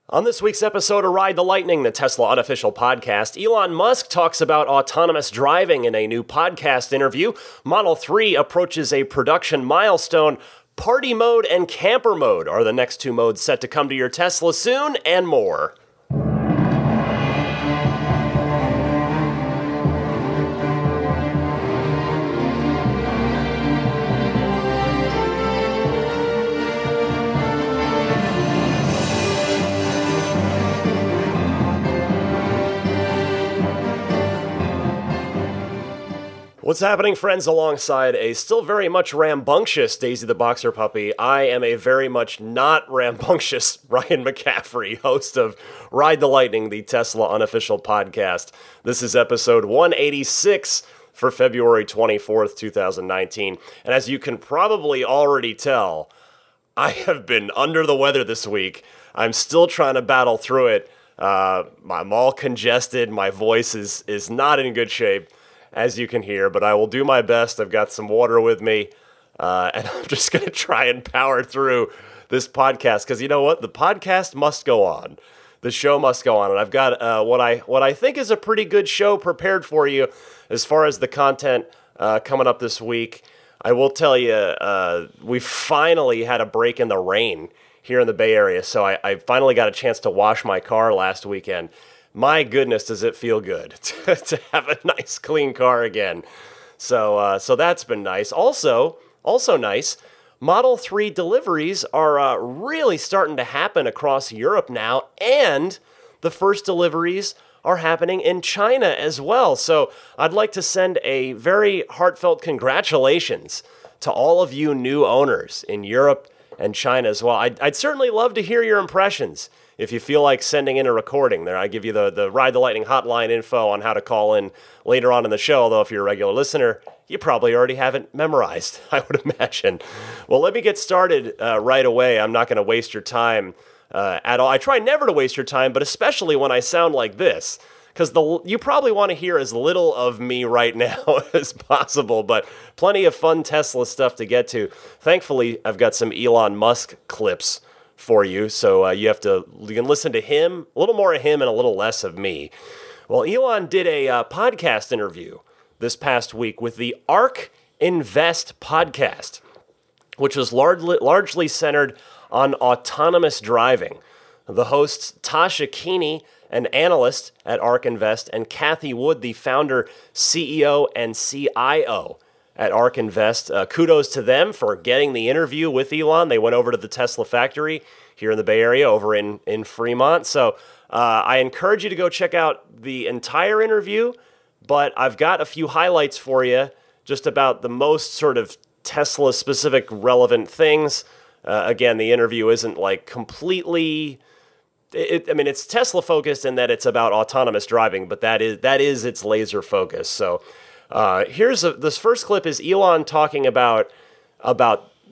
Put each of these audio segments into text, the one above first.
On this week's episode of Ride the Lightning, the Tesla unofficial podcast, Elon Musk talks about autonomous driving in a new podcast interview. Model 3 approaches a production milestone. Party mode and camper mode are the next two modes set to come to your Tesla soon, and more. What's happening, friends? Alongside a still very much rambunctious Daisy the Boxer Puppy, I am a very much not rambunctious Ryan McCaffrey, host of Ride the Lightning, the Tesla unofficial podcast. This is episode 186 for February 24th, 2019. And as you can probably already tell, I have been under the weather this week. I'm still trying to battle through it. I'm all congested. My voice is not in good shape, as you can hear, but I will do my best. I've got some water with me, and I'm just going to try and power through this podcast, because you know what? The podcast must go on. The show must go on, and I've got what I think is a pretty good show prepared for you as far as the content coming up this week. I will tell you, we finally had a break in the rain here in the Bay Area, so I finally got a chance to wash my car last weekend. My goodness, does it feel good to have a nice, clean car again. So that's been nice. Also nice, Model 3 deliveries are really starting to happen across Europe now, and the first deliveries are happening in China as well. So I'd like to send a very heartfelt congratulations to all of you new owners in Europe and China as well. I'd certainly love to hear your impressions. If you feel like sending in a recording, there I give you the Ride the Lightning hotline info on how to call in later on in the show, although if you're a regular listener, you probably already have it memorized, I would imagine. Well, let me get started right away. I'm not going to waste your time at all. I try never to waste your time, but especially when I sound like this, because you probably want to hear as little of me right now as possible, but plenty of fun Tesla stuff to get to. Thankfully, I've got some Elon Musk clips for you, so you can listen to him, a little more of him and a little less of me. Well, Elon did a podcast interview this past week with the ARK Invest podcast, which was largely centered on autonomous driving. The hosts, Tasha Keeney, an analyst at ARK Invest, and Kathy Wood, the founder, CEO, and CIO at ARK Invest. Kudos to them for getting the interview with Elon. They went over to the Tesla factory here in the Bay Area over in Fremont. So I encourage you to go check out the entire interview, but I've got a few highlights for you just about the most sort of Tesla-specific relevant things. Again, the interview isn't like completely... it's Tesla-focused in that it's about autonomous driving, but that is its laser focus. So this first clip is Elon talking about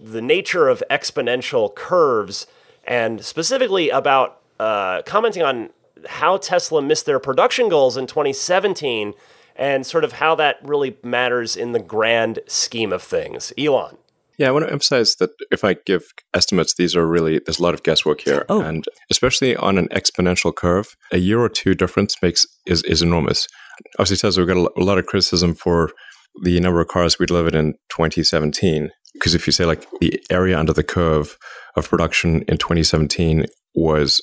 the nature of exponential curves, and specifically about commenting on how Tesla missed their production goals in 2017 and sort of how that really matters in the grand scheme of things. Elon. Yeah, I want to emphasize that if I give estimates, there's a lot of guesswork here. Oh. And especially on an exponential curve, a year or two difference is enormous. Obviously, Tesla, we got a lot of criticism for the number of cars we delivered in 2017. Because if you say like the area under the curve of production in 2017 was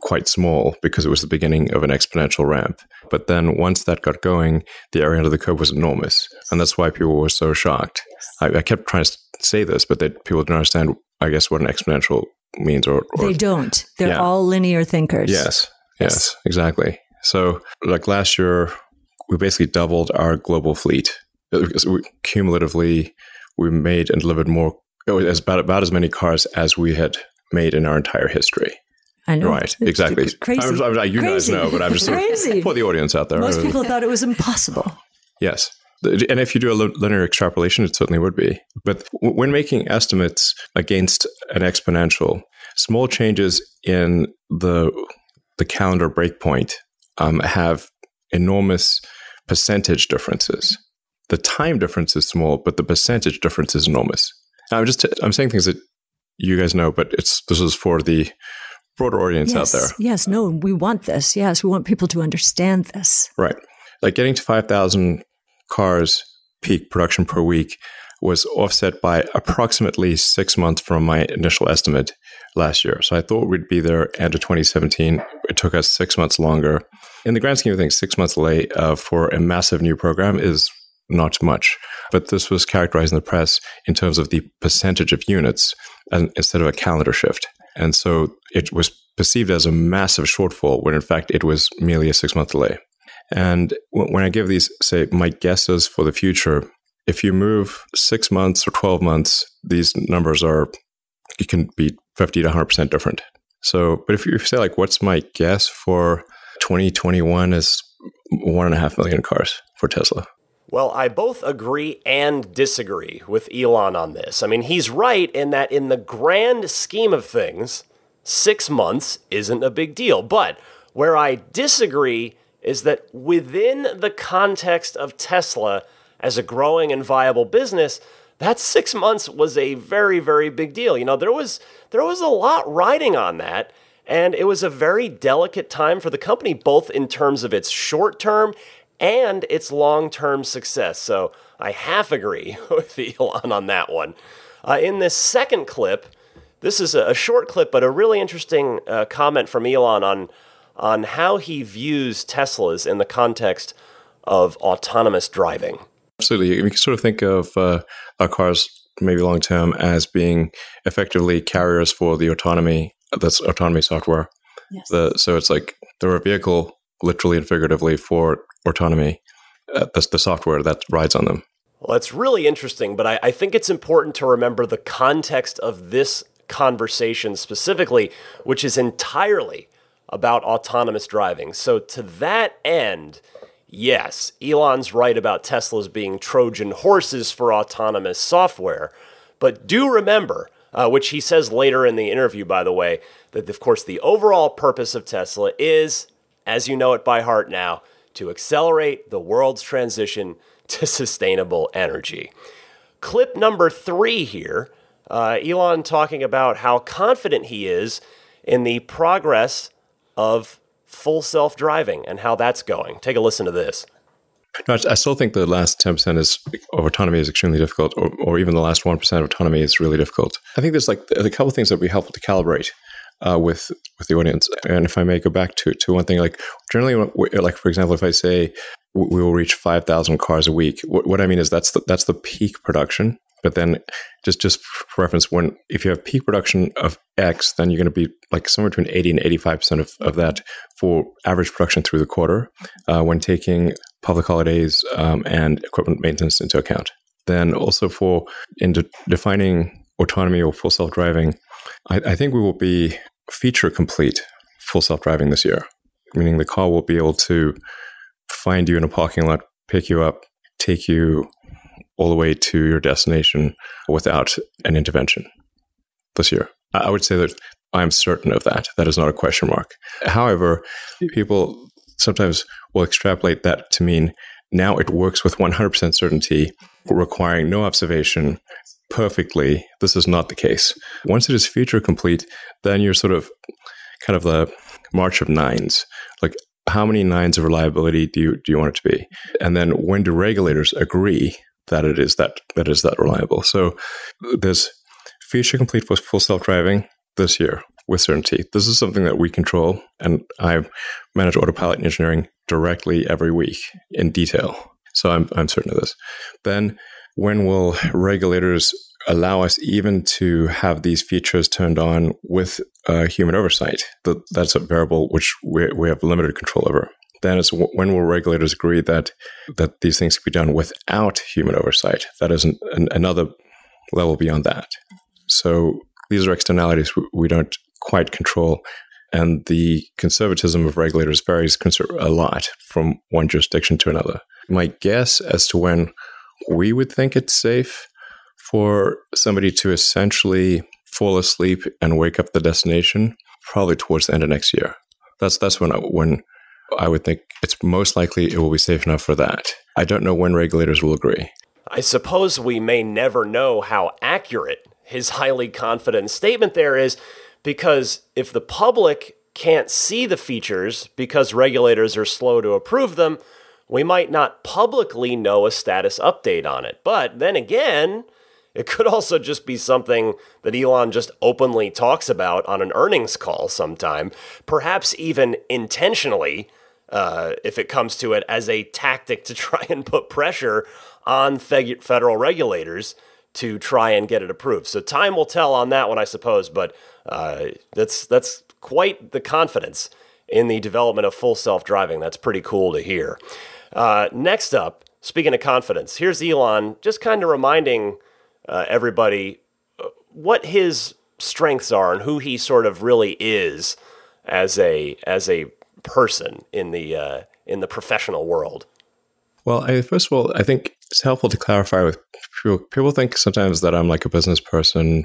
quite small because it was the beginning of an exponential ramp. But then once that got going, the area under the curve was enormous. And that's why people were so shocked. I kept trying to say this, but people don't understand, I guess, what an exponential means. Or they don't. They're all linear thinkers. Yes, exactly. So like last year, we basically doubled our global fleet. Cumulatively, we made and delivered more, about as many cars as we had made in our entire history. I know. Right, exactly. Crazy. Guys know, but I'm just for the audience out there. Most people thought it was impossible. Yes. And if you do a linear extrapolation, it certainly would be. But when making estimates against an exponential, small changes in the calendar breakpoint have enormous percentage differences. The time difference is small, but the percentage difference is enormous. Now, I'm saying things that you guys know, but this is for the broader audience out there. Yes, no, we want this. Yes, we want people to understand this. Right. Like getting to 5,000 cars peak production per week was offset by approximately 6 months from my initial estimate last year. So I thought we'd be there end of 2017. It took us 6 months longer. In the grand scheme of things, 6 months late for a massive new program is not much. But this was characterized in the press in terms of the percentage of units instead of a calendar shift. And so it was perceived as a massive shortfall when in fact it was merely a 6 month delay. And when I give these, say, my guesses for the future, if you move 6 months or 12 months, these numbers it can be 50 to 100% different. So, but if you say like, what's my guess for 2021 is 1.5 million cars for Tesla. Well, I both agree and disagree with Elon on this. I mean, he's right in that in the grand scheme of things, 6 months isn't a big deal. But where I disagree is that within the context of Tesla as a growing and viable business, that 6 months was a very, very big deal. You know, there was a lot riding on that, and it was a very delicate time for the company, both in terms of its short-term and its long-term success. So I half agree with Elon on that one. In this second clip, this is a short clip, but a really interesting comment from Elon on how he views Teslas in the context of autonomous driving. Absolutely. You can sort of think of our cars, maybe long-term, as being effectively carriers for the autonomy software. Yes. So it's like they're a vehicle, literally and figuratively, for autonomy. That's the software that rides on them. Well, that's really interesting, but I think it's important to remember the context of this conversation specifically, which is entirely about autonomous driving. So to that end, yes, Elon's right about Teslas being Trojan horses for autonomous software, but do remember, which he says later in the interview, by the way, that of course the overall purpose of Tesla is, as you know it by heart now, to accelerate the world's transition to sustainable energy. Clip number 3 here, Elon talking about how confident he is in the progress of full self-driving and how that's going. Take a listen to this. No, I still think the last 10% of autonomy is extremely difficult, or even the last 1% of autonomy is really difficult. I think there's like a couple of things that would be helpful to calibrate with the audience. And if I may go back to one thing, like generally, like for example, if I say we will reach 5,000 cars a week, what I mean is that's the peak production. But then just for reference, if you have peak production of X, then you're going to be like somewhere between 80 and 85% of that for average production through the quarter when taking public holidays and equipment maintenance into account. Then also in defining autonomy or full self-driving, I think we will be feature complete full self-driving this year, meaning the car will be able to find you in a parking lot, pick you up, take you all the way to your destination without an intervention this year. I would say that I'm certain of that. That is not a question mark. However, people sometimes will extrapolate that to mean now it works with 100% certainty, requiring no observation perfectly. This is not the case. Once it is feature complete, then you're sort of kind of the march of nines. Like, how many nines of reliability do you want it to be? And then when do regulators agree that it is that reliable? So there's feature complete for full self-driving this year with certainty. This is something that we control, and I manage autopilot engineering directly every week in detail. So I'm certain of this. Then when will regulators allow us even to have these features turned on with human oversight? That's a variable which we have limited control over. Then it's when will regulators agree that these things can be done without human oversight? That is another level beyond that. So these are externalities we don't quite control. And the conservatism of regulators varies a lot from one jurisdiction to another. My guess as to when we would think it's safe for somebody to essentially fall asleep and wake up at the destination, probably towards the end of next year. That's when I would think it's most likely it will be safe enough for that. I don't know when regulators will agree. I suppose we may never know how accurate his highly confident statement there is, because if the public can't see the features because regulators are slow to approve them, we might not publicly know a status update on it. But then again, it could also just be something that Elon just openly talks about on an earnings call sometime, perhaps even intentionally, if it comes to it, as a tactic to try and put pressure on federal regulators to try and get it approved. So time will tell on that one, I suppose, but that's quite the confidence in the development of full self-driving. That's pretty cool to hear. Next up, speaking of confidence, here's Elon just kind of reminding everybody what his strengths are and who he sort of really is as a person in the professional world. Well, first of all, I think it's helpful to clarify with people. People think sometimes that I'm like a business person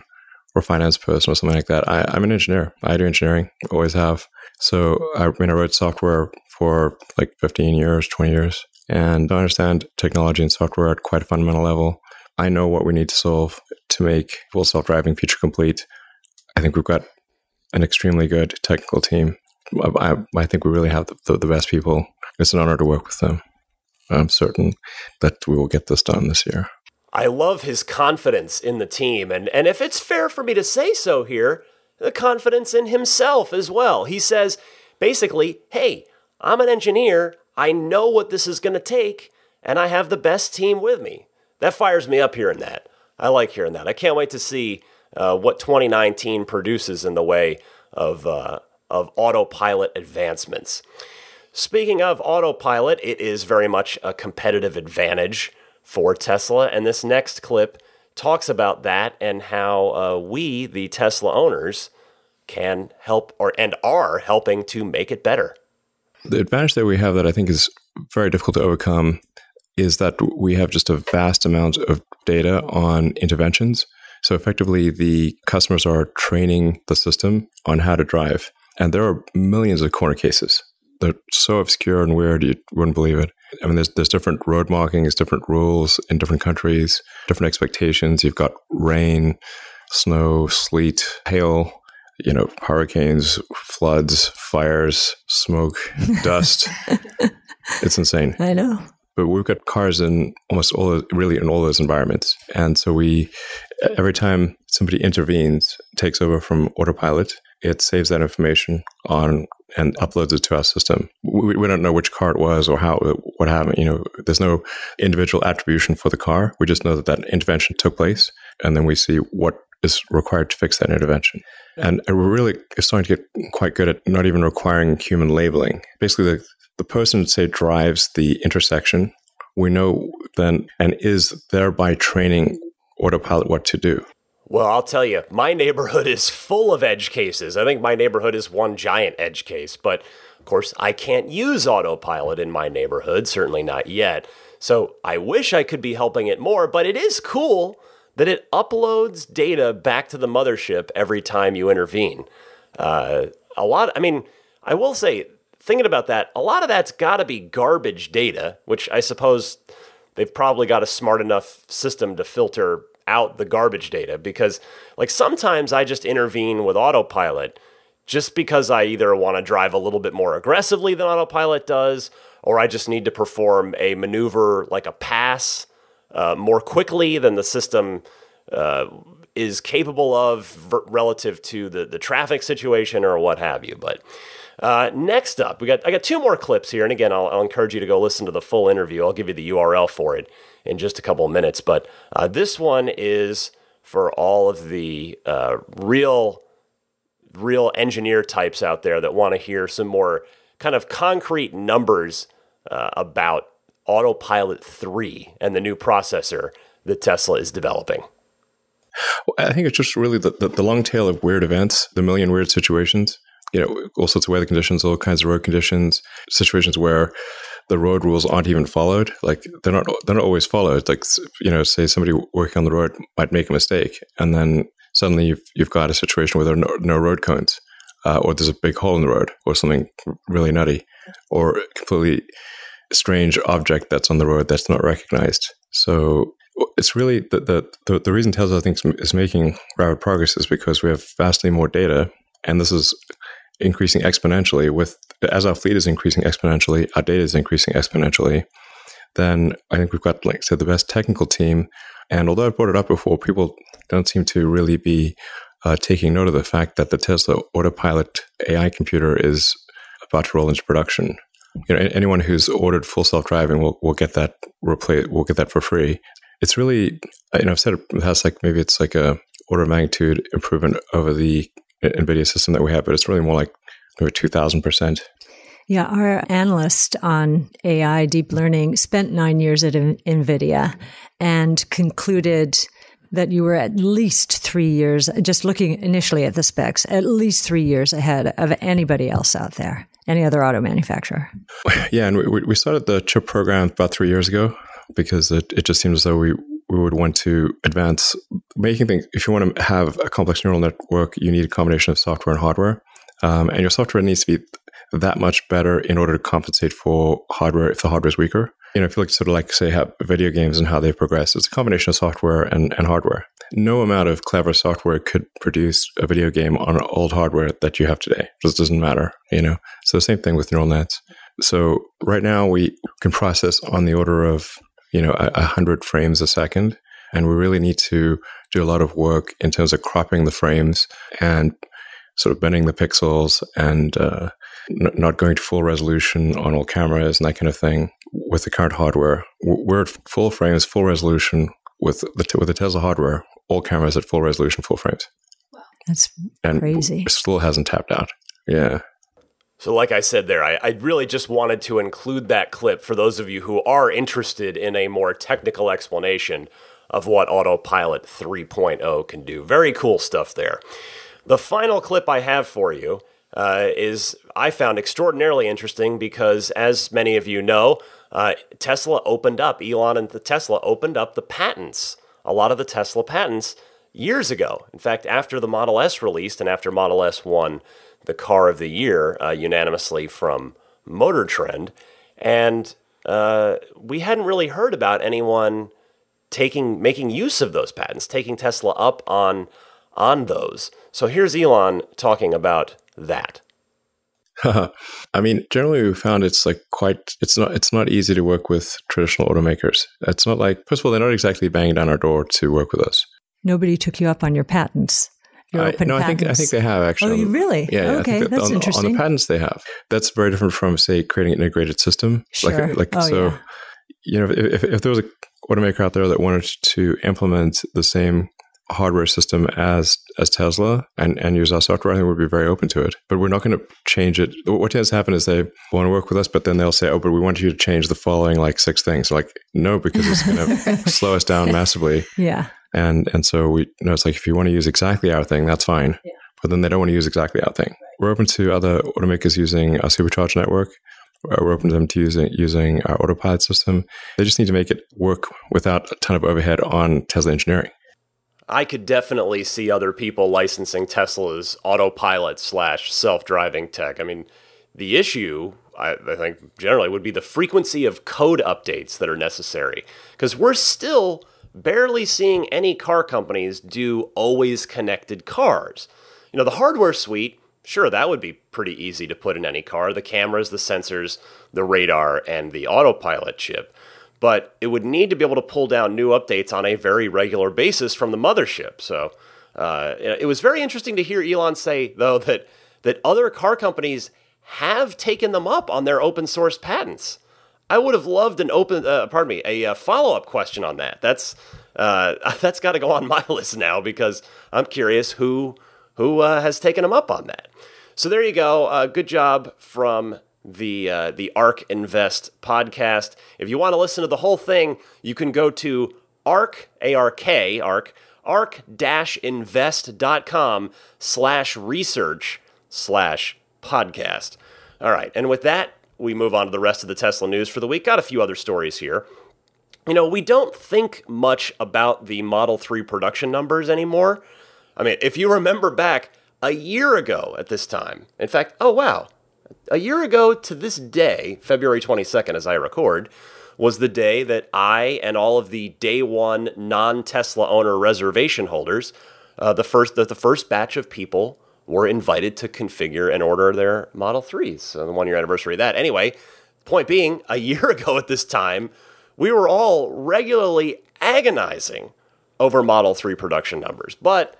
or finance person or something like that. I'm an engineer. I do engineering, always have. So I wrote software for like 15 years, 20 years, and I understand technology and software at quite a fundamental level. I know what we need to solve to make full self-driving feature complete. I think we've got an extremely good technical team. I think we really have the best people. It's an honor to work with them. I'm certain that we will get this done this year. I love his confidence in the team. And if it's fair for me to say so here, the confidence in himself as well. He says, basically, hey, I'm an engineer. I know what this is going to take, and I have the best team with me. That fires me up hearing that. I like hearing that. I can't wait to see what 2019 produces in the way of autopilot advancements. Speaking of autopilot, it is very much a competitive advantage for Tesla, and this next clip talks about that and how we, the Tesla owners, can help and are helping to make it better. The advantage that we have that I think is very difficult to overcome is that we have just a vast amount of data on interventions. So effectively, the customers are training the system on how to drive. And there are millions of corner cases. They're so obscure and weird, you wouldn't believe it. I mean, there's different road markings, different rules in different countries, different expectations. You've got rain, snow, sleet, hail, hurricanes, floods, fires, smoke, dust. It's insane. I know. But we've got cars in almost in all those environments. And so every time somebody intervenes, takes over from autopilot, it saves that information on and uploads it to our system. We don't know which car it was or what happened. There's no individual attribution for the car. We just know that intervention took place, and then we see what is required to fix that intervention. And we're really starting to get quite good at not even requiring human labeling. Basically, the person, say, drives the intersection, we know then and is thereby training autopilot what to do. Well, I'll tell you, my neighborhood is full of edge cases. I think my neighborhood is one giant edge case, but of course I can't use autopilot in my neighborhood, certainly not yet. So I wish I could be helping it more, but it is cool that it uploads data back to the mothership every time you intervene. I will say, thinking about that, a lot of that's got to be garbage data, which I suppose they've probably got a smart enough system to filter out the garbage data, because sometimes I just intervene with autopilot just because I either want to drive a little bit more aggressively than autopilot does, or I just need to perform a maneuver like a pass more quickly than the system is capable of relative to the traffic situation or what have you. But next up, I got two more clips here, and again, I'll encourage you to go listen to the full interview. I'll give you the URL for it in just a couple of minutes. But this one is for all of the real engineer types out there that want to hear some more kind of concrete numbers about Autopilot 3 and the new processor that Tesla is developing. Well, I think it's just really the long tail of weird events, the million weird situations, all sorts of weather conditions, all kinds of road conditions, situations where the road rules aren't even followed. They're not always followed. Say somebody working on the road might make a mistake, and then suddenly you've got a situation where there are no road cones, or there's a big hole in the road, or something really nutty, or a completely strange object that's on the road that's not recognized. So it's really the reason Tesla, I think, is making rapid progress is because we have vastly more data And this is increasing exponentially as our fleet is increasing exponentially, our data is increasing exponentially, then I think we've got, like I said, the best technical team. And although I brought it up before, people don't seem to really be taking note of the fact that the Tesla Autopilot AI computer is about to roll into production. Anyone who's ordered full self-driving will get that will get that for free. It's really, I've said it has maybe it's like a order of magnitude improvement over the NVIDIA system that we have, but it's really more like maybe 2,000%. Yeah, our analyst on AI deep learning spent 9 years at NVIDIA and concluded that you were at least 3 years, just looking initially at the specs, at least 3 years ahead of anybody else out there, any other auto manufacturer. Yeah, and we started the chip program about 3 years ago because it just seemed as though we would want to advance making things. If you want to have a complex neural network, you need a combination of software and hardware. And your software needs to be that much better in order to compensate for hardware if the hardware is weaker. If you look sort of like, say, how video games and how they progress, it's a combination of software and hardware. No amount of clever software could produce a video game on old hardware that you have today. It just doesn't matter, So the same thing with neural nets. So right now we can process on the order of 100 frames a second. And we really need to do a lot of work in terms of cropping the frames and sort of bending the pixels and not going to full resolution on all cameras and that kind of thing with the current hardware. We're at full frames, full resolution with the Tesla hardware, all cameras at full resolution, full frames. Wow. That's and crazy. It still hasn't tapped out. Yeah. So like I said there, I really just wanted to include that clip for those of you who are interested in a more technical explanation of what Autopilot 3.0 can do. Very cool stuff there. The final clip I have for you is I found extraordinarily interesting because, as many of you know, Tesla opened up, Elon and the Tesla opened up the patents, a lot of the Tesla patents years ago. In fact, after the Model S released and after Model S won the car of the year unanimously from Motor Trend, and we hadn't really heard about anyone making use of those patents, taking Tesla up on those. So here's Elon talking about that. I mean, generally we found it's not easy to work with traditional automakers. It's not like, first of all, they're not exactly banging down our door to work with us. Nobody took you up on your patents. I think they have actually. Oh, really? Yeah. Okay, that's interesting. On the patents they have. That's very different from, say, creating an integrated system. Sure. If there was an automaker out there that wanted to implement the same hardware system as Tesla and use our software, I think we'd be very open to it. But we're not going to change it. What tends to happen is they want to work with us, but then they'll say, oh, but we want you to change the following 6 things. No, because it's going to slow us down massively. Yeah. And so it's like, if you want to use exactly our thing, that's fine. Yeah. But then they don't want to use exactly our thing. We're open to other automakers using our supercharged network. We're open to them to using our autopilot system. They just need to make it work without a ton of overhead on Tesla engineering. I could definitely see other people licensing Tesla's autopilot / self-driving tech. I mean, the issue, I think, generally would be the frequency of code updates that are necessary. Because we're still barely seeing any car companies do always connected cars. The hardware suite, sure, that would be pretty easy to put in any car. The cameras, the sensors, the radar, and the autopilot chip. But it would need to be able to pull down new updates on a very regular basis from the mothership. So it was very interesting to hear Elon say, though, that other car companies have taken them up on their open source patents. I would have loved a follow-up question on that. That's got to go on my list now because I'm curious who has taken them up on that. So there you go. Good job from the ARK Invest podcast. If you want to listen to the whole thing, you can go to ark-invest.com/research/podcast. All right. And with that, we move on to the rest of the Tesla news for the week. Got a few other stories here. We don't think much about the Model 3 production numbers anymore. I mean, if you remember back a year ago at this time, in fact, a year ago to this day, February 22nd, as I record, was the day that I and all of the day one non-Tesla owner reservation holders, the first batch of people were invited to configure and order their Model 3s. So the 1-year anniversary of that. Anyway, point being, a year ago at this time, we were all regularly agonizing over Model 3 production numbers. But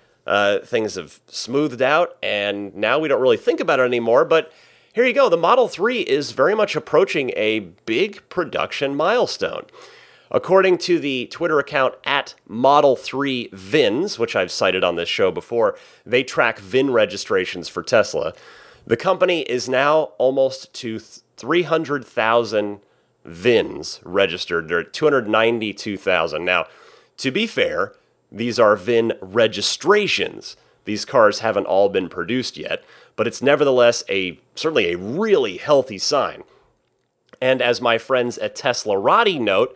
things have smoothed out, and now we don't really think about it anymore. But here you go. The Model 3 is very much approaching a big production milestone. According to the Twitter account at Model 3 VINs, which I've cited on this show before, they track VIN registrations for Tesla. The company is now almost to 300,000 VINs registered. They're at 292,000. Now, to be fair, these are VIN registrations. These cars haven't all been produced yet, but it's nevertheless certainly a really healthy sign. And as my friends at Teslarati note,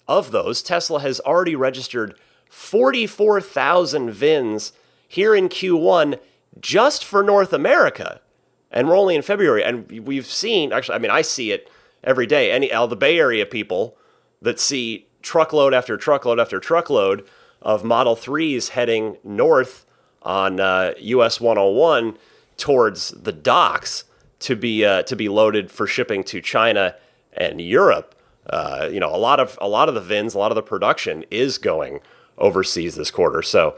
of those, Tesla has already registered 44,000 VINs here in Q1 just for North America. And we're only in February. And we've seen, actually, I see it every day. All the Bay Area people that see truckload after truckload after truckload of Model 3s heading north on US 101 towards the docks to be loaded for shipping to China and Europe. A lot of the VINs, a lot of the production is going overseas this quarter. So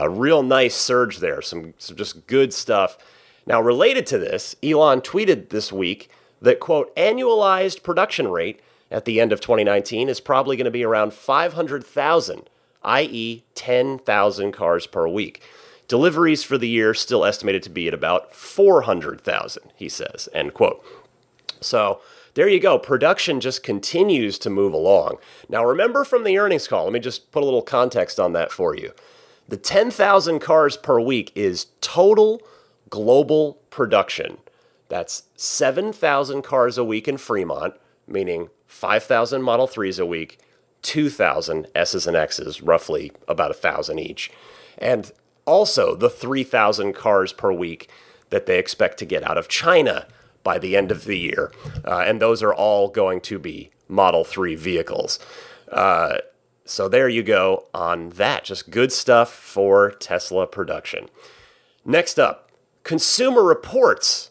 real nice surge there. Some just good stuff. Now, related to this, Elon tweeted this week that, quote, annualized production rate at the end of 2019 is probably going to be around 500,000, i.e. 10,000 cars per week. Deliveries for the year still estimated to be at about 400,000, he says, end quote. So there you go. Production just continues to move along. Now, remember from the earnings call, let me just put a little context on that for you. The 10,000 cars per week is total global production. That's 7,000 cars a week in Fremont, meaning 5,000 Model 3s a week, 2,000 S's and X's, roughly about 1,000 each. And also the 3,000 cars per week that they expect to get out of China by the end of the year. And those are all going to be Model 3 vehicles. So there you go on that. Just good stuff for Tesla production. Next up, Consumer Reports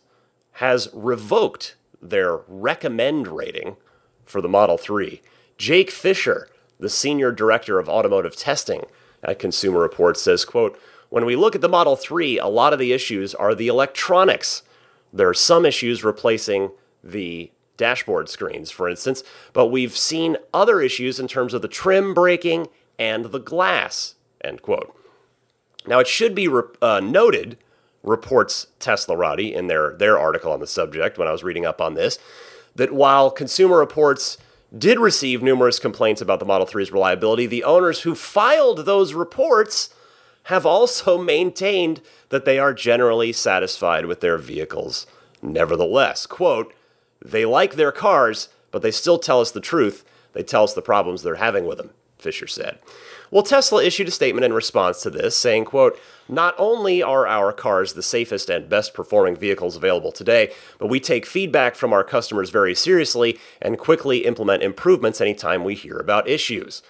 has revoked their recommend rating for the Model 3. Jake Fisher, the senior director of automotive testing at Consumer Reports, says, quote, when we look at the Model 3, a lot of the issues are the electronics. There are some issues replacing the dashboard screens, for instance, but we've seen other issues in terms of the trim breaking and the glass, end quote. Now, it should be noted, reports Teslarati in their article on the subject when I was reading up on this, that while Consumer Reports did receive numerous complaints about the Model 3's reliability, the owners who filed those reports have also maintained that they are generally satisfied with their vehicles. Nevertheless, quote, they like their cars, but they still tell us the truth. They tell us the problems they're having with them, Fisher said. Well, Tesla issued a statement in response to this, saying, quote, not only are our cars the safest and best performing vehicles available today, but we take feedback from our customers very seriously and quickly implement improvements anytime we hear about issues.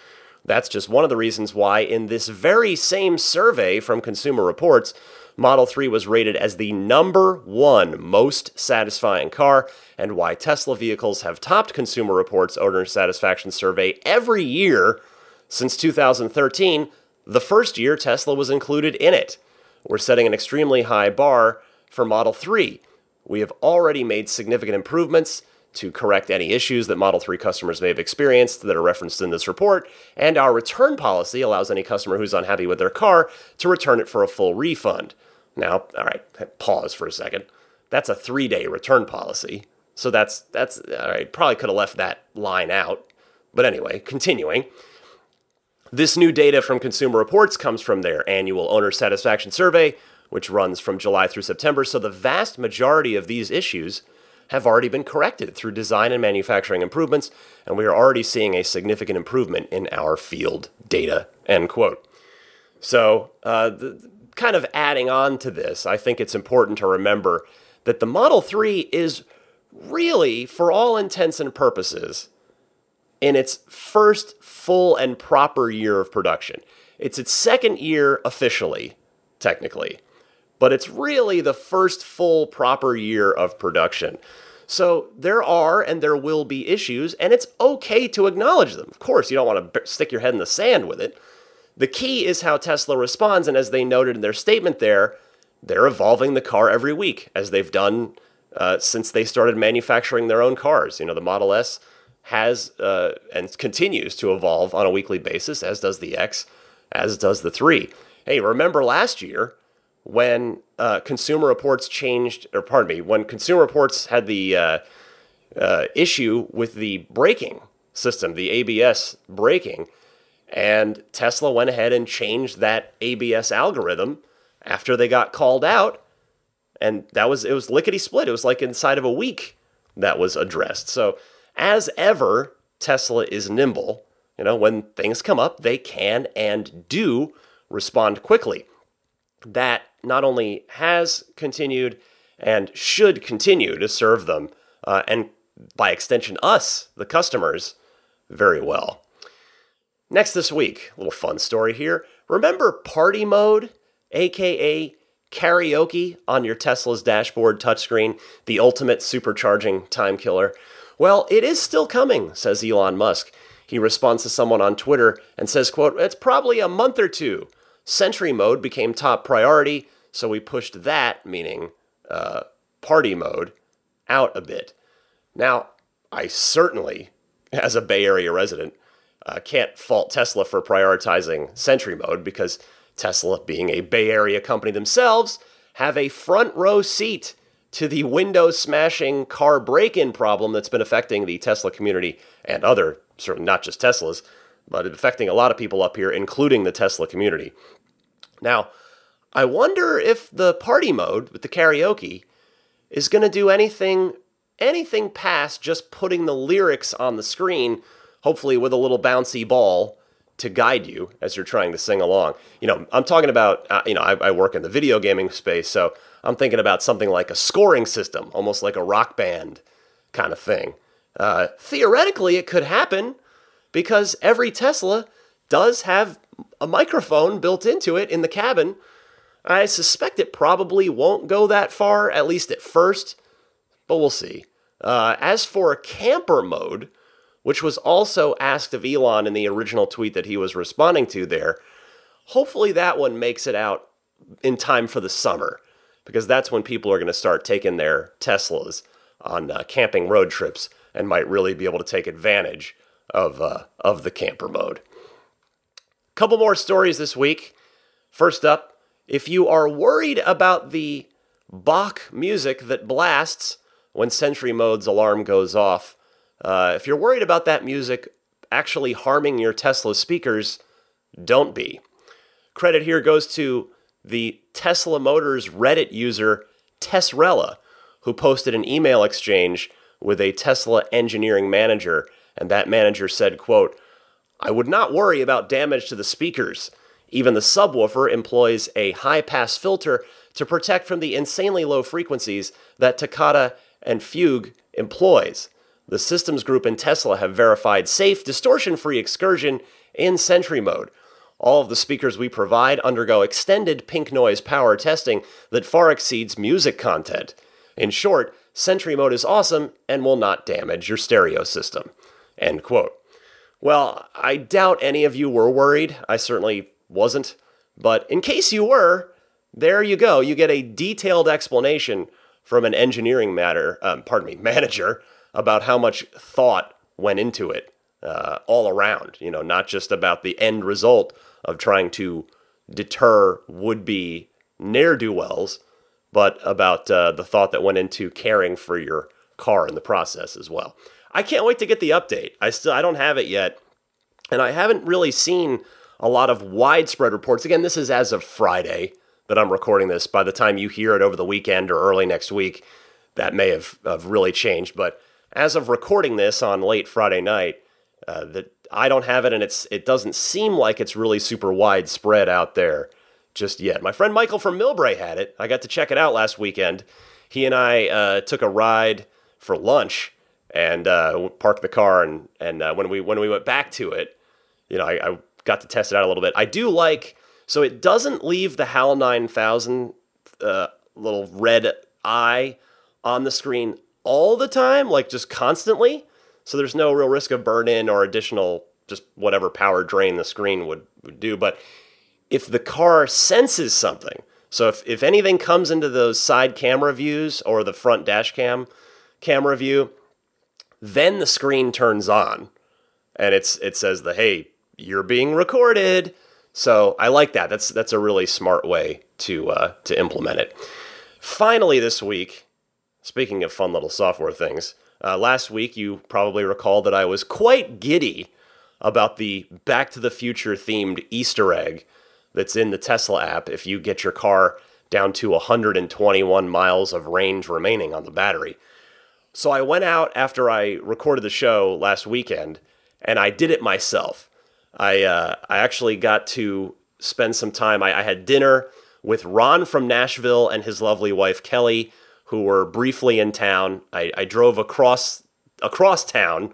That's just one of the reasons why in this very same survey from Consumer Reports, Model 3 was rated as the #1 most satisfying car, and why Tesla vehicles have topped Consumer Reports' owner satisfaction survey every year since 2013, the first year Tesla was included in it. We're setting an extremely high bar for Model 3. We have already made significant improvements to correct any issues that Model 3 customers may have experienced that are referenced in this report, and our return policy allows any customer who's unhappy with their car to return it for a full refund. Now, all right, pause for a second. That's a 3-day return policy, so that's all right, probably could have left that line out. But anyway, continuing. This new data from Consumer Reports comes from their annual owner satisfaction survey, which runs from July through September, so the vast majority of these issues have already been corrected through design and manufacturing improvements, and we are already seeing a significant improvement in our field data, end quote. So, kind of adding on to this, I think it's important to remember that the Model 3 is really, for all intents and purposes, in its first full and proper year of production. It's its second year officially, technically. but it's really the first full proper year of production. So there are and there will be issues, and it's okay to acknowledge them. Of course, you don't want to stick your head in the sand with it. The key is how Tesla responds, and as they noted in their statement there, they're evolving the car every week, as they've done since they started manufacturing their own cars. You know, the Model S has and continues to evolve on a weekly basis, as does the X, as does the 3. Hey, remember last year when Consumer Reports when Consumer Reports had the issue with the braking system, the ABS braking, and Tesla went ahead and changed that ABS algorithm after they got called out, and it was lickety-split. It was like inside of a week that was addressed. So, as ever, Tesla is nimble. You know, when things come up, they can and do respond quickly. That not only has continued and should continue to serve them, and by extension us, the customers, very well. Next this week, a little fun story here. Remember party mode, aka karaoke on your Tesla's dashboard touchscreen, the ultimate supercharging time killer? Well, it is still coming, says Elon Musk. He responds to someone on Twitter and says, quote, "It's probably a month or two. Sentry mode became top priority, so we pushed that," meaning party mode, "out a bit." Now, I certainly, as a Bay Area resident, can't fault Tesla for prioritizing Sentry mode, because Tesla, being a Bay Area company themselves, have a front row seat to the window-smashing car break-in problem that's been affecting the Tesla community and other, certainly not just Teslas, but affecting a lot of people up here, including the Tesla community. Now, I wonder if the party mode with the karaoke is going to do anything past just putting the lyrics on the screen, hopefully with a little bouncy ball to guide you as you're trying to sing along. You know, I'm talking about, I work in the video gaming space, so I'm thinking about something like a scoring system, almost like a rock band kind of thing. Theoretically, it could happen because every Tesla does have a microphone built into it in the cabin. I suspect it probably won't go that far, at least at first, but we'll see. As for camper mode, which was also asked of Elon in the original tweet that he was responding to there, hopefully that one makes it out in time for the summer, because that's when people are going to start taking their Teslas on camping road trips and might really be able to take advantage of the camper mode. Couple more stories this week. First up, if you are worried about the Bach music that blasts when Sentry mode's alarm goes off, if you're worried about that music actually harming your Tesla speakers, don't be. Credit here goes to the Tesla Motors Reddit user Tesrella, who posted an email exchange with a Tesla engineering manager, and that manager said, quote, "I would not worry about damage to the speakers. Even the subwoofer employs a high-pass filter to protect from the insanely low frequencies that Takata and Fugue employs. The systems group in Tesla have verified safe, distortion-free excursion in Sentry mode. All of the speakers we provide undergo extended pink noise power testing that far exceeds music content. In short, Sentry mode is awesome and will not damage your stereo system." End quote. Well, I doubt any of you were worried. I certainly wasn't. But in case you were, there you go. You get a detailed explanation from an engineering manager about how much thought went into it all around. You know, not just about the end result of trying to deter would-be ne'er-do-wells, but about the thought that went into caring for your car in the process as well. I can't wait to get the update. I don't have it yet, and I haven't really seen a lot of widespread reports. Again, this is as of Friday that I'm recording this. By the time you hear it over the weekend or early next week, that may have really changed. But as of recording this on late Friday night, I don't have it, and it doesn't seem like it's really super widespread out there just yet. My friend Michael from Millbrae had it. I got to check it out last weekend. He and I took a ride for lunch and parked the car, and when we went back to it, I got to test it out a little bit. I do like, so it doesn't leave the HAL 9000 little red eye on the screen all the time, like just constantly. So there's no real risk of burn-in or additional just whatever power drain the screen would do. But if the car senses something, so if anything comes into those side camera views or the front dash cam camera view, then the screen turns on and it says hey, you're being recorded. So I like that. That's a really smart way to implement it. Finally this week, speaking of fun little software things, last week you probably recall that I was quite giddy about the Back to the Future themed Easter egg that's in the Tesla app if you get your car down to 121 miles of range remaining on the battery. So I went out after I recorded the show last weekend, and I did it myself. I actually got to spend some time. I had dinner with Ron from Nashville and his lovely wife, Kelly, who were briefly in town. I drove across town,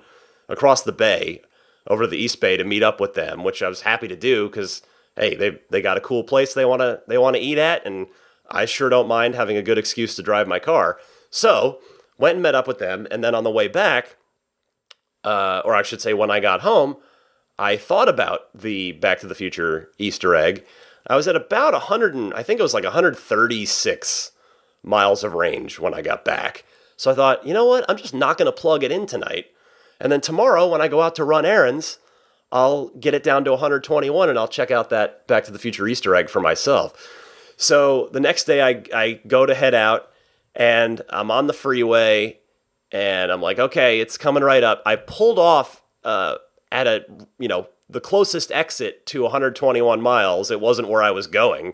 across the bay, over to the East Bay to meet up with them, which I was happy to do because, hey, they got a cool place they want to eat at, and I sure don't mind having a good excuse to drive my car. So went and met up with them, and then on the way back, or I should say when I got home, I thought about the Back to the Future Easter egg. I was at about 136 miles of range when I got back. So I thought, you know what? I'm just not going to plug it in tonight. And then tomorrow when I go out to run errands, I'll get it down to 121 and I'll check out that Back to the Future Easter egg for myself. So the next day I go to head out and I'm on the freeway and I'm like, okay, it's coming right up. I pulled off at the closest exit to 121 miles. It wasn't where I was going,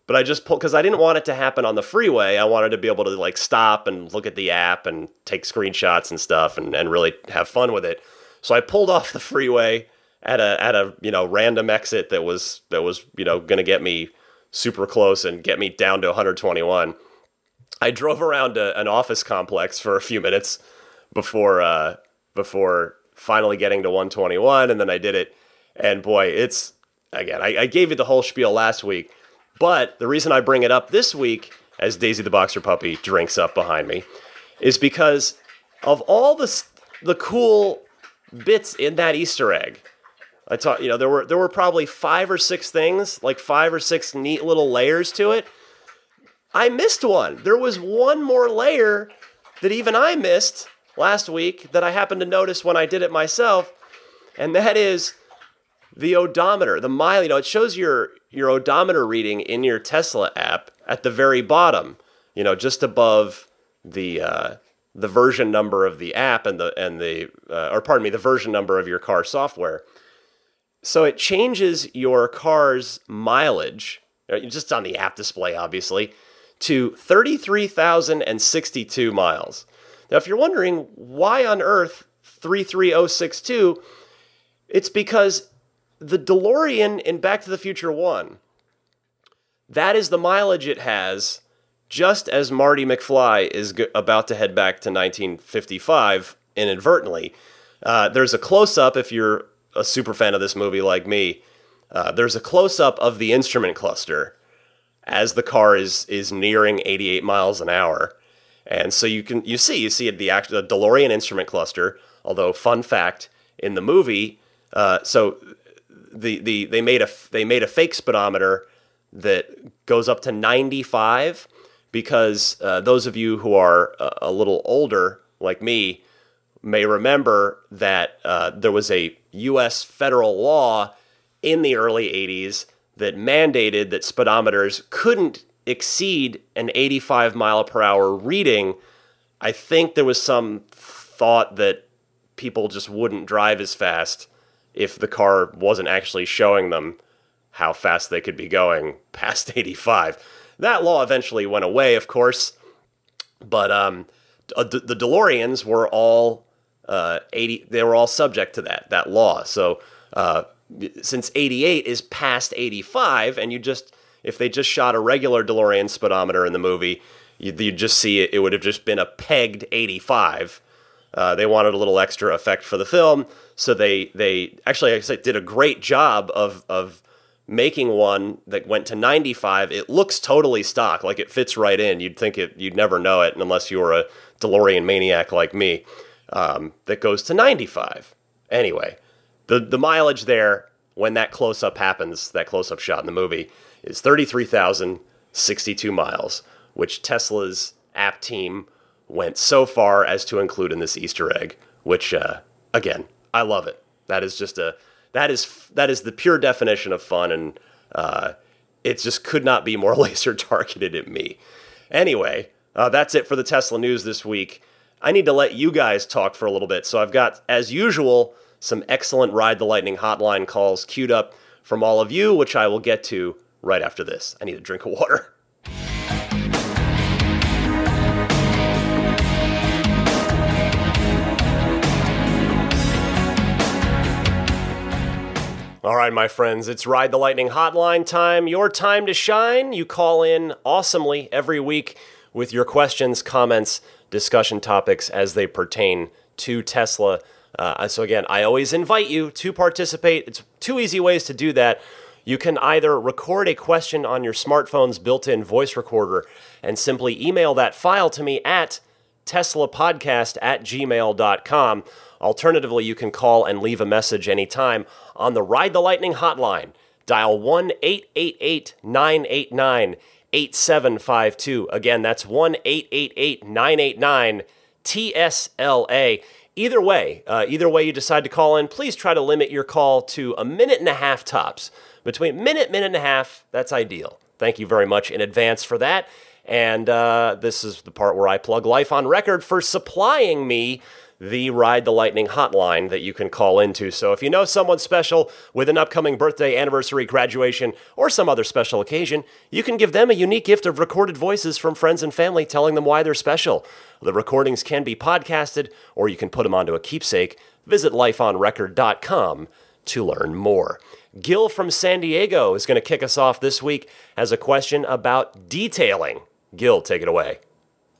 but I just pulled because I didn't want it to happen on the freeway. I wanted to be able to stop and look at the app and take screenshots and stuff and really have fun with it. So I pulled off the freeway at a random exit that was going to get me super close and get me down to 121. I drove around an office complex for a few minutes before finally getting to 121, and then I did it. And boy, I gave you the whole spiel last week, but the reason I bring it up this week, as Daisy the Boxer Puppy drinks up behind me, is because of all the cool bits in that Easter egg. I thought, there were probably 5 or 6 things, like 5 or 6 neat little layers to it. I missed one. There was one more layer that even I missed last week that I happened to notice when I did it myself, and that is the odometer, the mile. It shows your odometer reading in your Tesla app at the very bottom, just above the version number of the app the version number of your car software. So it changes your car's mileage, just on the app display, obviously, to 33,062 miles. Now, if you're wondering why on earth 33062, it's because the DeLorean in Back to the Future 1, that is the mileage it has just as Marty McFly is about to head back to 1955 inadvertently. There's a close-up, if you're a super fan of this movie like me, there's a close-up of the instrument cluster as the car is nearing 88 miles an hour. And so you see the actual DeLorean instrument cluster, although fun fact, in the movie, so they made a fake speedometer that goes up to 95 because those of you who are a little older, like me, may remember that there was a U.S. federal law in the early 80s that mandated that speedometers couldn't exceed an 85 mile per hour reading. I think there was some thought that people just wouldn't drive as fast if the car wasn't actually showing them how fast they could be going past 85. That law eventually went away, of course, but the DeLoreans were all they were all subject to that law. So since 88 is past 85, and if they just shot a regular DeLorean speedometer in the movie, you'd just see it would have just been a pegged 85. They wanted a little extra effect for the film, so they actually did a great job of making one that went to 95. It looks totally stock, like it fits right in. You'd think you'd never know it unless you were a DeLorean maniac like me, that goes to 95. Anyway, the mileage there, when that close-up happens, that close-up shot in the movie, is 33,062 miles, which Tesla's app team went so far as to include in this Easter egg, which, again, I love it. That is just that is the pure definition of fun, and it just could not be more laser targeted at me. Anyway, that's it for the Tesla news this week. I need to let you guys talk for a little bit, so I've got, as usual, some excellent Ride the Lightning hotline calls queued up from all of you, which I will get to right after this. I need a drink of water. All right, my friends, it's Ride the Lightning hotline time. Your time to shine. You call in awesomely every week with your questions, comments, discussion topics as they pertain to Tesla. So again, I always invite you to participate. It's two easy ways to do that. You can either record a question on your smartphone's built-in voice recorder and simply email that file to me at teslapodcast@gmail.com. Alternatively, you can call and leave a message anytime on the Ride the Lightning hotline. Dial 1-888-989-8752. Again, that's 1-888-989-TSLA. Either way you decide to call in, please try to limit your call to a minute and a half tops. Between minute and a half, that's ideal. Thank you very much in advance for that. And this is the part where I plug Life on Record for supplying me the Ride the Lightning hotline that you can call into. So if you know someone special with an upcoming birthday, anniversary, graduation, or some other special occasion, you can give them a unique gift of recorded voices from friends and family telling them why they're special. The recordings can be podcasted, or you can put them onto a keepsake. Visit lifeonrecord.com to learn more. Gil from San Diego is going to kick us off this week, has a question about detailing. Gil, take it away.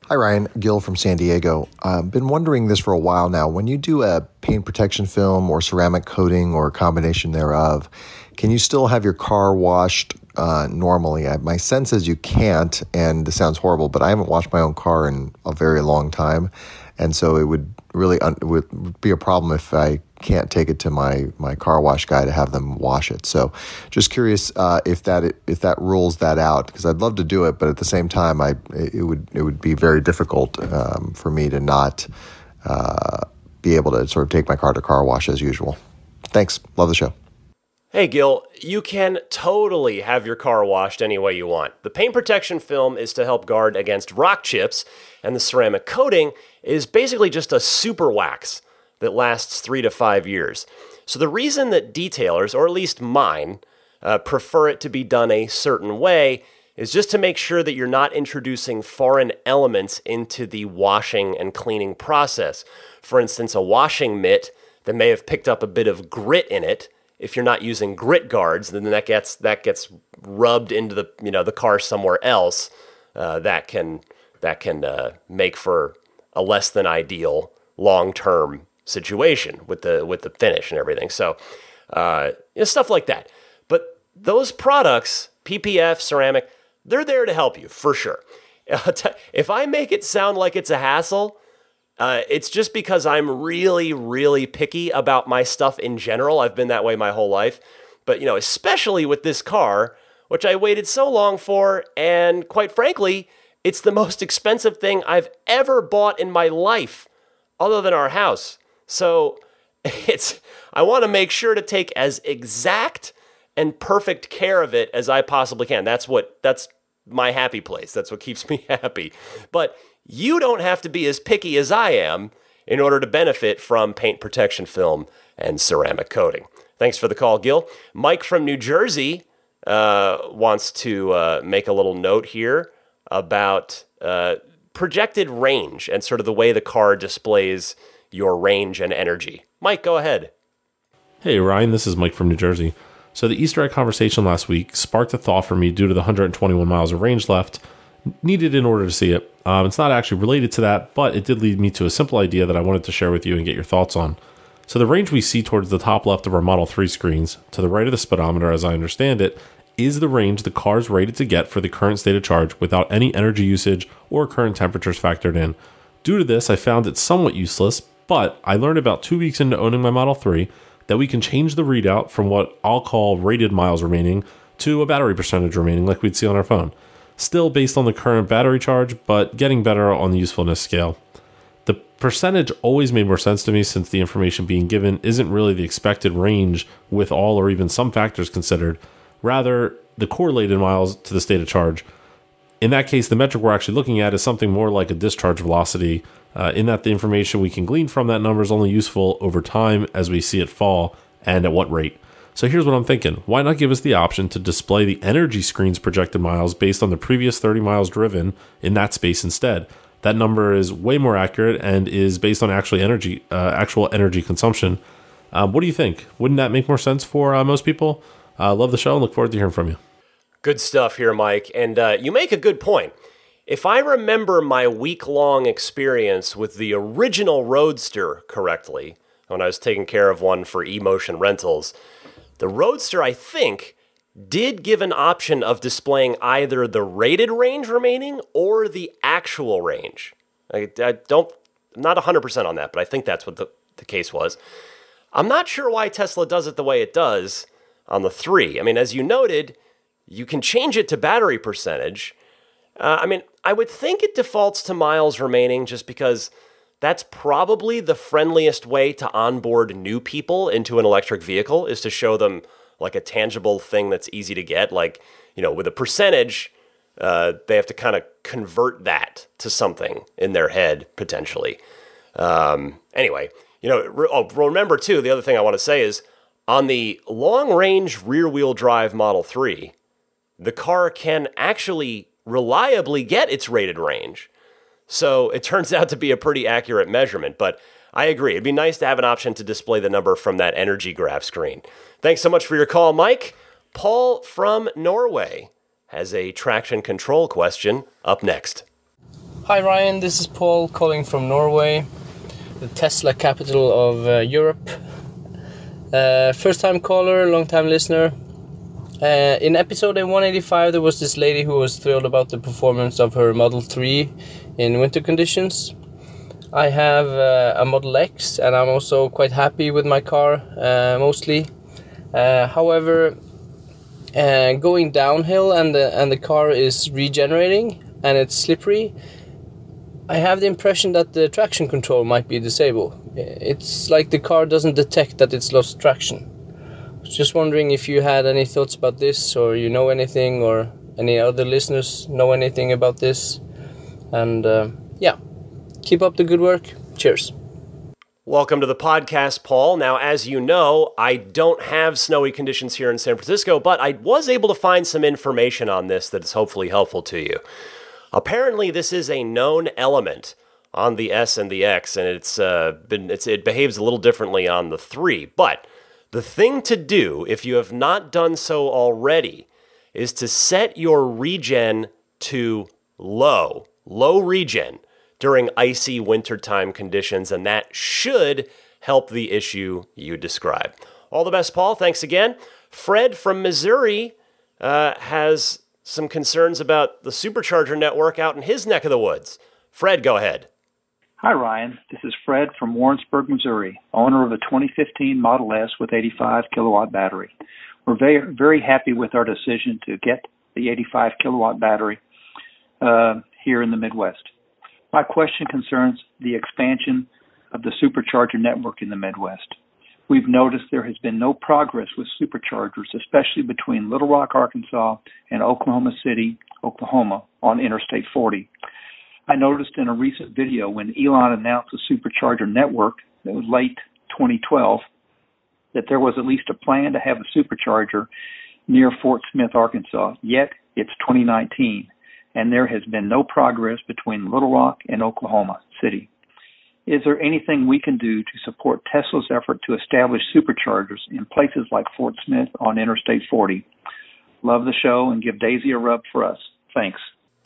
Hi, Ryan. Gil from San Diego. I've been wondering this for a while now. When you do a paint protection film or ceramic coating or a combination thereof, can you still have your car washed normally? My sense is you can't, and this sounds horrible, but I haven't washed my own car in a very long time, and so it would really would be a problem if I can't take it to my car wash guy to have them wash it. So just curious if that rules that out, because I'd love to do it, but at the same time it would be very difficult for me to not be able to sort of take my car to car wash as usual. Thanks. Love the show. Hey, Gil, you can totally have your car washed any way you want. The paint protection film is to help guard against rock chips, and the ceramic coating is basically just a super wax that lasts 3 to 5 years. So the reason that detailers, or at least mine, prefer it to be done a certain way is just to make sure that you're not introducing foreign elements into the washing and cleaning process. For instance, a washing mitt that may have picked up a bit of grit in it. If you're not using grit guards, then that gets rubbed into the car somewhere else. That can make for a less than ideal long-term situation with the finish and everything. So stuff like that. But those products, PPF, ceramic, they're there to help you for sure. If I make it sound like it's a hassle, it's just because I'm really, really picky about my stuff in general. I've been that way my whole life. But, especially with this car, which I waited so long for, and quite frankly, it's the most expensive thing I've ever bought in my life, other than our house. So I want to make sure to take as exact and perfect care of it as I possibly can. That's my happy place. That's what keeps me happy. But you don't have to be as picky as I am in order to benefit from paint protection film and ceramic coating. Thanks for the call, Gil. Mike from New Jersey wants to make a little note here about projected range and sort of the way the car displays your range and energy. Mike, go ahead. Hey, Ryan, this is Mike from New Jersey. So the Easter egg conversation last week sparked a thought for me due to the 121 miles of range left needed in order to see it. It's not actually related to that, but it did lead me to a simple idea that I wanted to share with you and get your thoughts on. So the range we see towards the top left of our Model 3 screens, to the right of the speedometer as I understand it, is the range the car is rated to get for the current state of charge without any energy usage or current temperatures factored in. Due to this, I found it somewhat useless, but I learned about 2 weeks into owning my Model 3 that we can change the readout from what I'll call rated miles remaining to a battery percentage remaining like we'd see on our phone. Still based on the current battery charge, but getting better on the usefulness scale. The percentage always made more sense to me since the information being given isn't really the expected range with all or even some factors considered, rather the correlated miles to the state of charge. In that case, the metric we're actually looking at is something more like a discharge velocity, in that the information we can glean from that number is only useful over time as we see it fall and at what rate. So here's what I'm thinking. Why not give us the option to display the energy screen's projected miles based on the previous 30 miles driven in that space instead? That number is way more accurate and is based on actual energy consumption. What do you think? Wouldn't that make more sense for most people? Love the show and look forward to hearing from you. Good stuff here, Mike. And you make a good point. If I remember my week-long experience with the original Roadster correctly, when I was taking care of one for eMotion Rentals, the Roadster, I think, did give an option of displaying either the rated range remaining or the actual range. I'm not 100% on that, but I think that's what the case was. I'm not sure why Tesla does it the way it does on the 3. I mean, as you noted, you can change it to battery percentage. I would think it defaults to miles remaining just because that's probably the friendliest way to onboard new people into an electric vehicle, is to show them like a tangible thing that's easy to get. Like, with a percentage, they have to kind of convert that to something in their head, potentially. Anyway, remember too, the other thing I want to say is on the long-range rear-wheel drive Model 3, the car can actually reliably get its rated range. So it turns out to be a pretty accurate measurement, but I agree. It'd be nice to have an option to display the number from that energy graph screen. Thanks so much for your call, Mike. Paul from Norway has a traction control question up next. Hi, Ryan. This is Paul calling from Norway, the Tesla capital of Europe. First-time caller, long-time listener. In episode 185, there was this lady who was thrilled about the performance of her Model 3 in winter conditions. I have a Model X, and I'm also quite happy with my car, mostly. However, going downhill and the car is regenerating and it's slippery, I have the impression that the traction control might be disabled. It's like the car doesn't detect that it's lost traction. Just wondering if you had any thoughts about this, or you know anything, or any other listeners know anything about this. And keep up the good work. Cheers. Welcome to the podcast, Paul. Now, as you know, I don't have snowy conditions here in San Francisco, but I was able to find some information on this that is hopefully helpful to you. Apparently, this is a known element on the S and the X, and it behaves a little differently on the 3. But the thing to do, if you have not done so already, is to set your regen to low regen during icy wintertime conditions, and that should help the issue you describe. All the best, Paul. Thanks again. Fred from Missouri has some concerns about the supercharger network out in his neck of the woods. Fred, go ahead. Hi, Ryan. This is Fred from Warrensburg, Missouri, owner of a 2015 Model S with 85 kilowatt battery. We're very, very happy with our decision to get the 85 kilowatt battery here in the Midwest. My question concerns the expansion of the supercharger network in the Midwest. We've noticed there has been no progress with superchargers, especially between Little Rock, Arkansas, and Oklahoma City, Oklahoma, on Interstate 40. I noticed in a recent video when Elon announced the supercharger network, that was late 2012, that there was at least a plan to have a supercharger near Fort Smith, Arkansas, yet it's 2019, and there has been no progress between Little Rock and Oklahoma City. Is there anything we can do to support Tesla's effort to establish superchargers in places like Fort Smith on Interstate 40? Love the show, and give Daisy a rub for us. Thanks.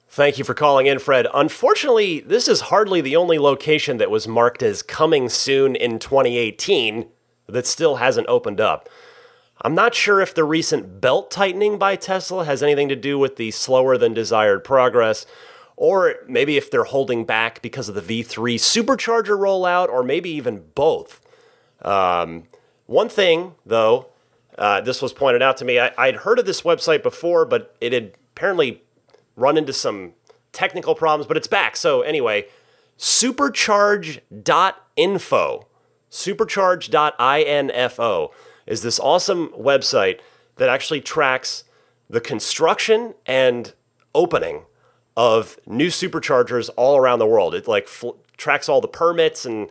Thank you for calling in, Fred. Unfortunately, this is hardly the only location that was marked as coming soon in 2018 that still hasn't opened up. I'm not sure if the recent belt tightening by Tesla has anything to do with the slower than desired progress, or maybe if they're holding back because of the V3 supercharger rollout, or maybe even both. One thing, though, this was pointed out to me. I'd heard of this website before, but it had apparently run into some technical problems, but it's back. So anyway, supercharge.info, supercharge.info is this awesome website that actually tracks the construction and opening of new superchargers all around the world. It tracks all the permits and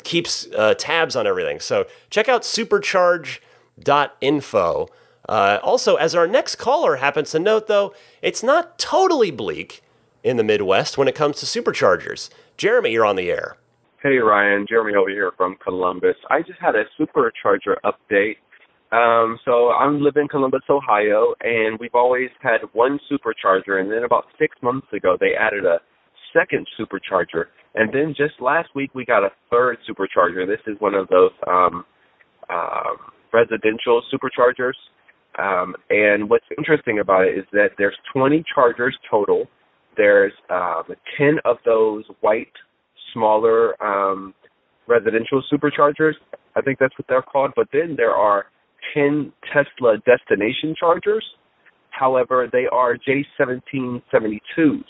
keeps tabs on everything. So check out supercharge.info. Also, as our next caller happens to note, though, it's not totally bleak in the Midwest when it comes to superchargers. Jeremy, you're on the air. Hey, Ryan. Jeremy over here from Columbus. I just had a supercharger update. So I live in Columbus, Ohio, and we've always had one supercharger, and then about 6 months ago, they added a second supercharger. And then just last week, we got a third supercharger. This is one of those residential superchargers. And what's interesting about it is that there's 20 chargers total. There's 10 of those white, smaller residential superchargers. I think that's what they're called. But then there are 10 Tesla destination chargers. However, they are J1772s.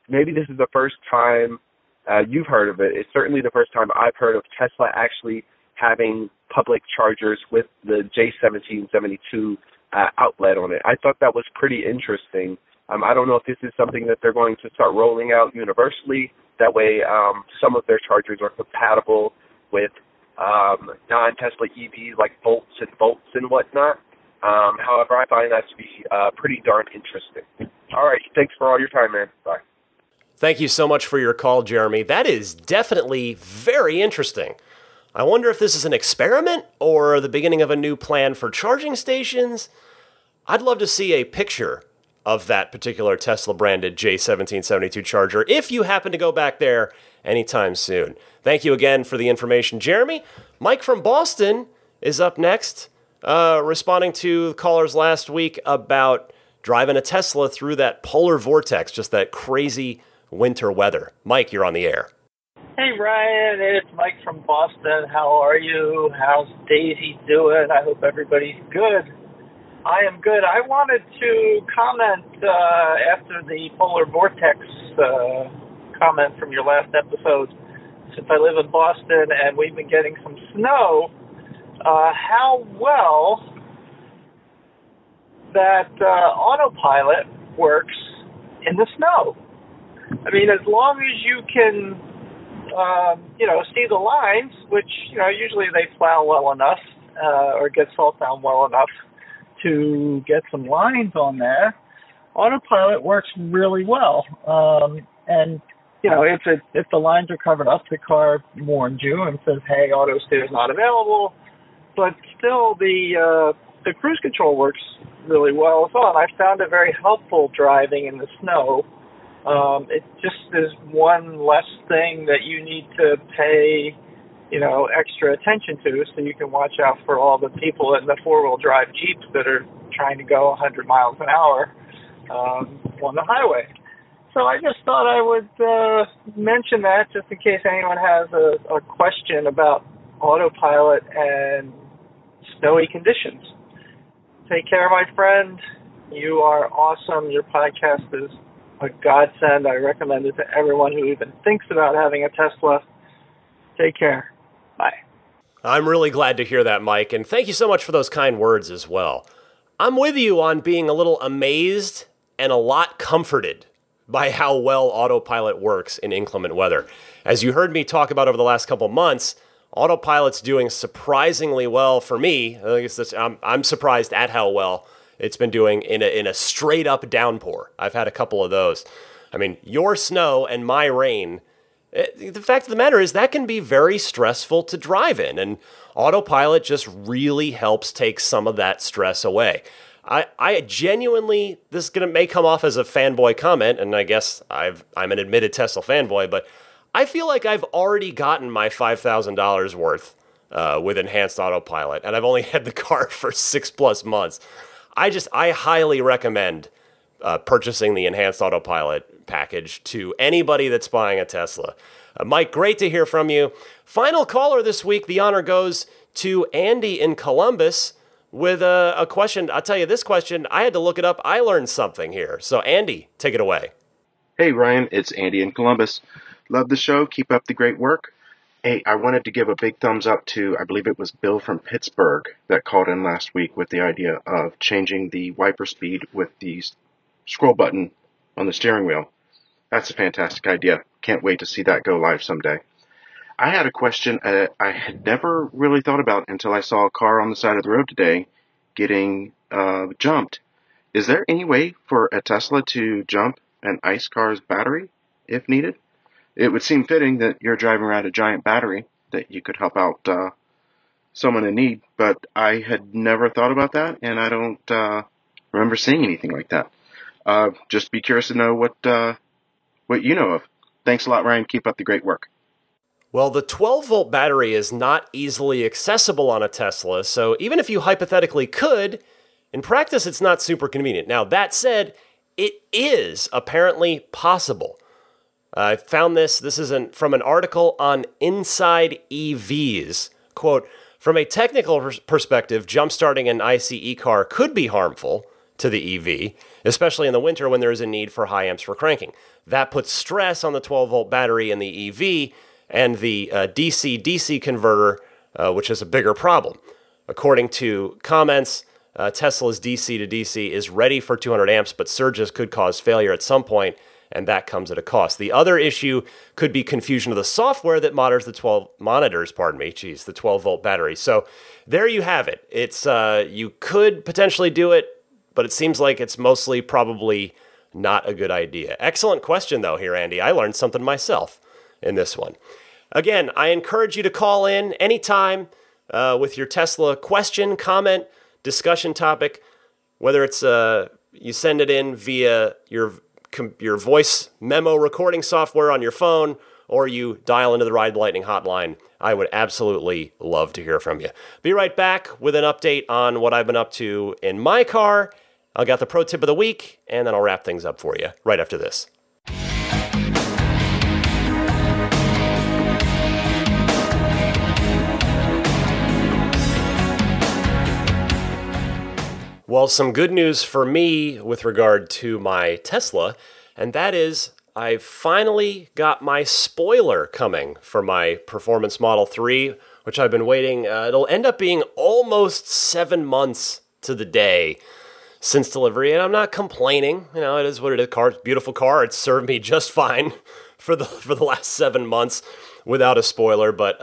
Maybe this is the first time you've heard of it. It's certainly the first time I've heard of Tesla actually having public chargers with the J1772 outlet on it. I thought that was pretty interesting. I don't know if this is something that they're going to start rolling out universally. That way some of their chargers are compatible with non-Tesla EVs like Volts and whatnot. However, I find that to be pretty darn interesting. All right. Thanks for all your time, man. Bye. Thank you so much for your call, Jeremy. That is definitely very interesting. I wonder if this is an experiment or the beginning of a new plan for charging stations. I'd love to see a picture of that particular Tesla-branded J1772 charger if you happen to go back there anytime soon. Thank you again for the information, Jeremy. Mike from Boston is up next, responding to callers last week about driving a Tesla through that polar vortex, just that crazy winter weather. Mike, you're on the air. Hey, Ryan, it's Mike from Boston. How are you? How's Daisy doing? I hope everybody's good. I am good. I wanted to comment after the polar vortex comment from your last episode. Since I live in Boston and we've been getting some snow, how well that autopilot works in the snow. I mean, as long as you can, see the lines, which, usually they plow well enough or get salt down well enough to get some lines on there, autopilot works really well. And if the lines are covered up, the car warns you and says, hey, auto steer is not available. But still, the cruise control works really well as well. And I found it very helpful driving in the snow. It just is one less thing that you need to pay, extra attention to, so you can watch out for all the people in the four-wheel drive Jeeps that are trying to go 100 miles an hour on the highway. So I just thought I would mention that just in case anyone has a question about autopilot and snowy conditions. Take care, my friend. You are awesome. Your podcast is a godsend. I recommend it to everyone who even thinks about having a Tesla. Take care. Bye. I'm really glad to hear that, Mike, and thank you so much for those kind words as well. I'm with you on being a little amazed and a lot comforted by how well autopilot works in inclement weather. As you heard me talk about over the last couple months, autopilot's doing surprisingly well for me. I guess I'm surprised at how well it's been doing in a straight up downpour. I've had a couple of those. I mean, your snow and my rain, the fact of the matter is that can be very stressful to drive in, and autopilot just really helps take some of that stress away. I genuinely, this may come off as a fanboy comment, and I guess I'm an admitted Tesla fanboy, but I feel like I've already gotten my $5,000 worth with enhanced autopilot, and I've only had the car for 6+ months. I highly recommend purchasing the enhanced autopilot package to anybody that's buying a Tesla. Mike, great to hear from you. Final caller this week, the honor goes to Andy in Columbus with a question. I'll tell you this question, I had to look it up. I learned something here. So Andy, take it away. Hey Ryan, it's Andy in Columbus. Love the show. Keep up the great work. Hey, I wanted to give a big thumbs up to, I believe it was Bill from Pittsburgh that called in last week with the idea of changing the wiper speed with the scroll button on the steering wheel. That's a fantastic idea. Can't wait to see that go live someday. I had a question I had never really thought about until I saw a car on the side of the road today getting jumped. Is there any way for a Tesla to jump an ICE car's battery if needed? It would seem fitting that you're driving around a giant battery that you could help out someone in need, but I had never thought about that, and I don't remember seeing anything like that. Just be curious to know what you know of. Thanks a lot, Ryan. Keep up the great work. Well, the 12-volt battery is not easily accessible on a Tesla, so even if you hypothetically could, in practice it's not super convenient. Now, that said, it is apparently possible. I found this is from an article on Inside EVs. Quote, from a technical perspective, jump-starting an ICE car could be harmful to the EV, especially in the winter when there is a need for high amps for cranking. That puts stress on the 12-volt battery in the EV and the DC-DC converter, which is a bigger problem. According to comments, Tesla's DC to DC is ready for 200 amps, but surges could cause failure at some point, and that comes at a cost. The other issue could be confusion of the software that monitors the 12-volt battery. So there you have it. It's you could potentially do it, but it seems like it's mostly probably not a good idea. Excellent question, though, here, Andy. I learned something myself in this one. Again, I encourage you to call in anytime with your Tesla question, comment, discussion topic, whether it's you send it in via your voice memo recording software on your phone, or you dial into the Ride the Lightning hotline. I would absolutely love to hear from you. Be right back with an update on what I've been up to in my car. I'll got the pro tip of the week, and then I'll wrap things up for you right after this. Well, some good news for me with regard to my Tesla, and that is I finally got my spoiler coming for my Performance Model 3, which I've been waiting. It'll end up being almost 7 months to the day since delivery, and I'm not complaining. You know, it is what it is. Beautiful car. It's served me just fine for the last 7 months without a spoiler. But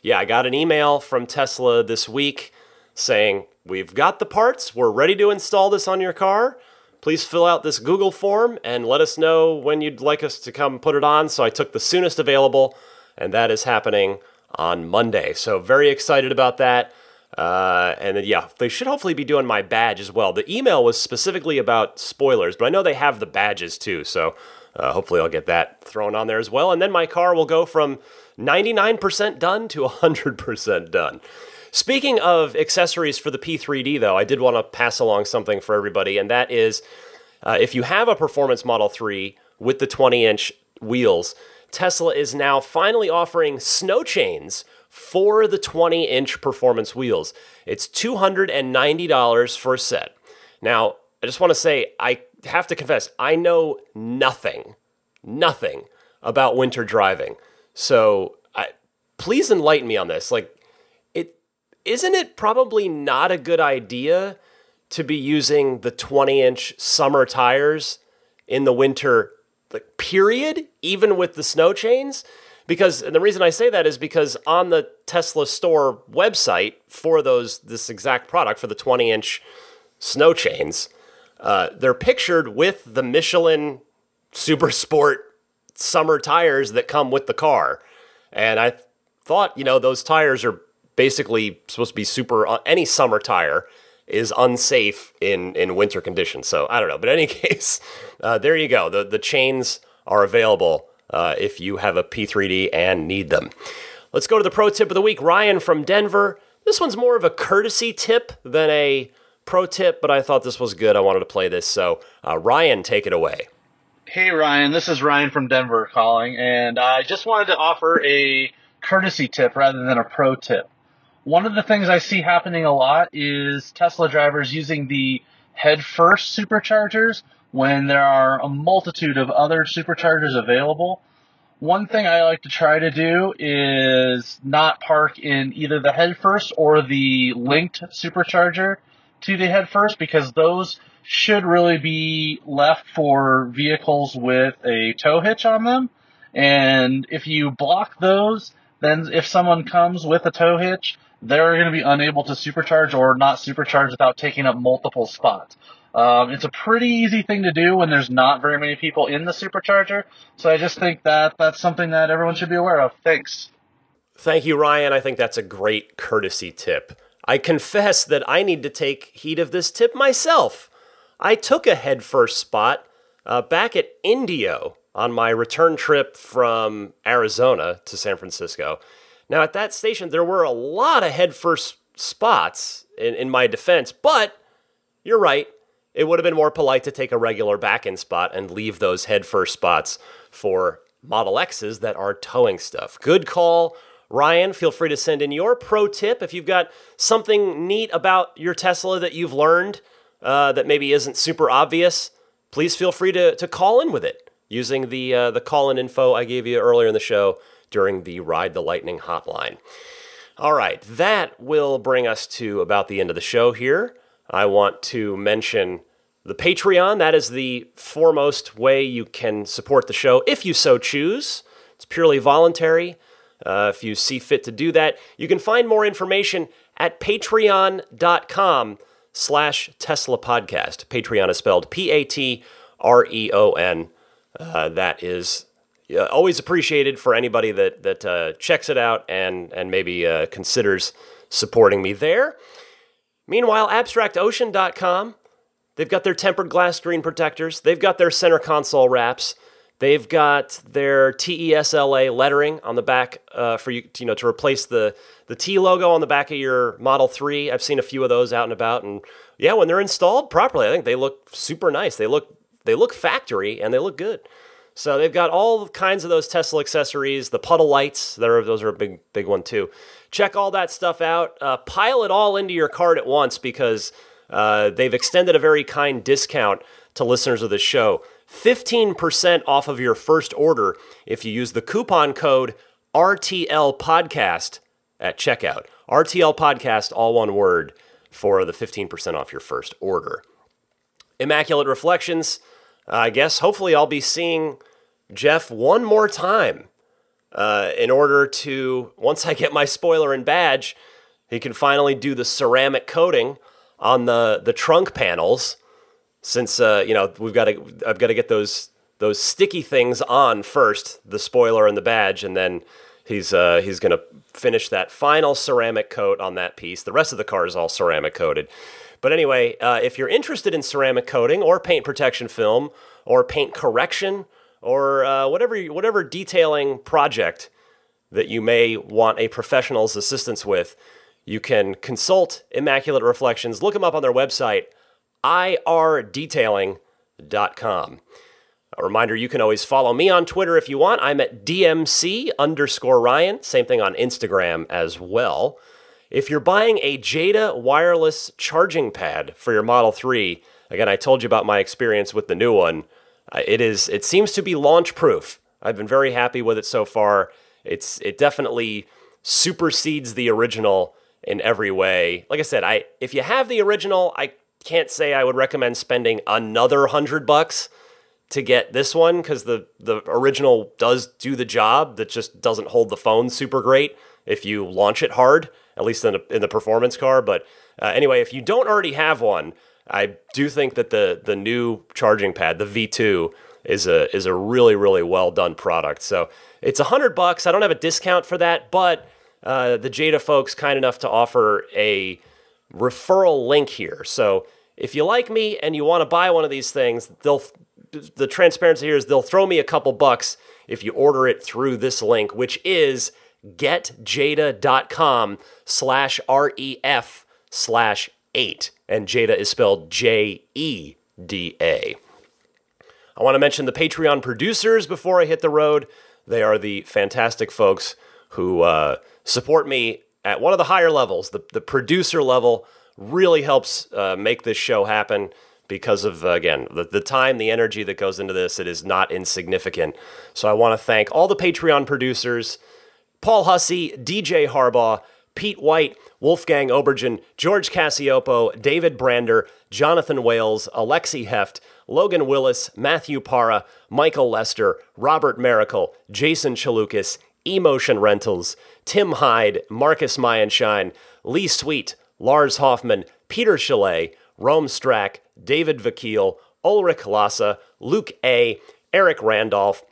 yeah, I got an email from Tesla this week saying, we've got the parts. We're ready to install this on your car. Please fill out this Google form and let us know when you'd like us to come put it on. So I took the soonest available, and that is happening on Monday. So very excited about that. And then, yeah, they should hopefully be doing my badge as well. The email was specifically about spoilers, but I know they have the badges too. So hopefully I'll get that thrown on there as well. And then my car will go from 99% done to 100% done. Speaking of accessories for the P3D, though, I did want to pass along something for everybody, and that is if you have a Performance Model 3 with the 20-inch wheels, Tesla is now finally offering snow chains for the 20-inch performance wheels. It's $290 for a set. Now, I just want to say, I have to confess, I know nothing about winter driving. So please enlighten me on this. Isn't it probably not a good idea to be using the 20-inch summer tires in the winter, period, even with the snow chains? Because, and the reason I say that is because on the Tesla store website for this exact product, for the 20-inch snow chains, they're pictured with the Michelin Super Sport summer tires that come with the car. And I thought, those tires are basically supposed to be any summer tire is unsafe in winter conditions. So I don't know. But in any case, there you go. The chains are available if you have a P3D and need them. Let's go to the pro tip of the week. Ryan from Denver. This one's more of a courtesy tip than a pro tip, but I thought this was good. I wanted to play this. So, Ryan, take it away. Hey, Ryan. This is Ryan from Denver calling, and I just wanted to offer a courtesy tip rather than a pro tip. One of the things I see happening a lot is Tesla drivers using the head-first superchargers when there are a multitude of other superchargers available. One thing I like to try to do is not park in either the head-first or the linked supercharger to the head-first, because those should really be left for vehicles with a tow hitch on them. And if you block those, then if someone comes with a tow hitch, they're going to be unable to supercharge or not supercharge without taking up multiple spots. It's a pretty easy thing to do when there's not very many people in the supercharger. So I just think that that's something that everyone should be aware of. Thanks. Thank you, Ryan. I think that's a great courtesy tip. I confess that I need to take heed of this tip myself. I took a head-first spot back at Indio on my return trip from Arizona to San Francisco. Now, at that station, there were a lot of head-first spots in my defense, but you're right. It would have been more polite to take a regular back-end spot and leave those head-first spots for Model X's that are towing stuff. Good call, Ryan. Feel free to send in your pro tip if you've got something neat about your Tesla that you've learned that maybe isn't super obvious. Please feel free to call in with it using the call-in info I gave you earlier in the show during the Ride the Lightning hotline. All right, that will bring us to about the end of the show here. I want to mention the Patreon. That is the foremost way you can support the show if you so choose. It's purely voluntary. If you see fit to do that, you can find more information at patreon.com/Tesla Podcast. Patreon is spelled Patreon. That is always appreciated for anybody that checks it out and maybe considers supporting me there. Meanwhile, AbstractOcean.com, they've got their tempered glass screen protectors. They've got their center console wraps. They've got their TESLA lettering on the back for you to replace the T logo on the back of your Model 3. I've seen a few of those out and about, and yeah, when they're installed properly, I think they look super nice. They look factory and they look good. So they've got all kinds of those Tesla accessories, the puddle lights. Those are a big one too. Check all that stuff out. Pile it all into your cart at once because they've extended a very kind discount to listeners of the show. 15% off of your first order if you use the coupon code RTL Podcast at checkout. RTL Podcast, all one word, for the 15% off your first order. Immaculate Reflections. I guess hopefully I'll be seeing Jeff one more time in order to, once I get my spoiler and badge, he can finally do the ceramic coating on the trunk panels. Since I've got to get those sticky things on first, the spoiler and the badge, and then he's going to finish that final ceramic coat on that piece. The rest of the car is all ceramic coated. But anyway, if you're interested in ceramic coating or paint protection film or paint correction or whatever detailing project that you may want a professional's assistance with, you can consult Immaculate Reflections. Look them up on their website, irdetailing.com. A reminder, you can always follow me on Twitter if you want. I'm at DMC_Ryan. Same thing on Instagram as well. If you're buying a Jada wireless charging pad for your Model 3, again, I told you about my experience with the new one. It seems to be launch-proof. I've been very happy with it so far. It definitely supersedes the original in every way. Like I said, if you have the original, I can't say I would recommend spending another $100 to get this one, because the original does do the job. That just doesn't hold the phone super great if you launch it hard, at least in the performance car. But anyway, if you don't already have one, I do think that the new charging pad, the V2, is a really, really well done product. So it's $100. I don't have a discount for that, but the Jada folks kind enough to offer a referral link here. So if you like me and you want to buy one of these things, the transparency here is they'll throw me a couple bucks if you order it through this link, which is getjada.com/ref/8. And Jada is spelled Jeda. I want to mention the Patreon producers before I hit the road. They are the fantastic folks who support me at one of the higher levels. The producer level really helps make this show happen because of, again, the time, the energy that goes into this. It is not insignificant. So I want to thank all the Patreon producers: Paul Hussey, DJ Harbaugh, Pete White, Wolfgang Obergen, George Cassiopo, David Brander, Jonathan Wales, Alexi Heft, Logan Willis, Matthew Para, Michael Lester, Robert Miracle, Jason Chalukas, Emotion Rentals, Tim Hyde, Marcus Mayenshine, Lee Sweet, Lars Hoffman, Peter Chalet, Rome Strack, David Vakil, Ulrich Lassa, Luke A., Eric Randolph,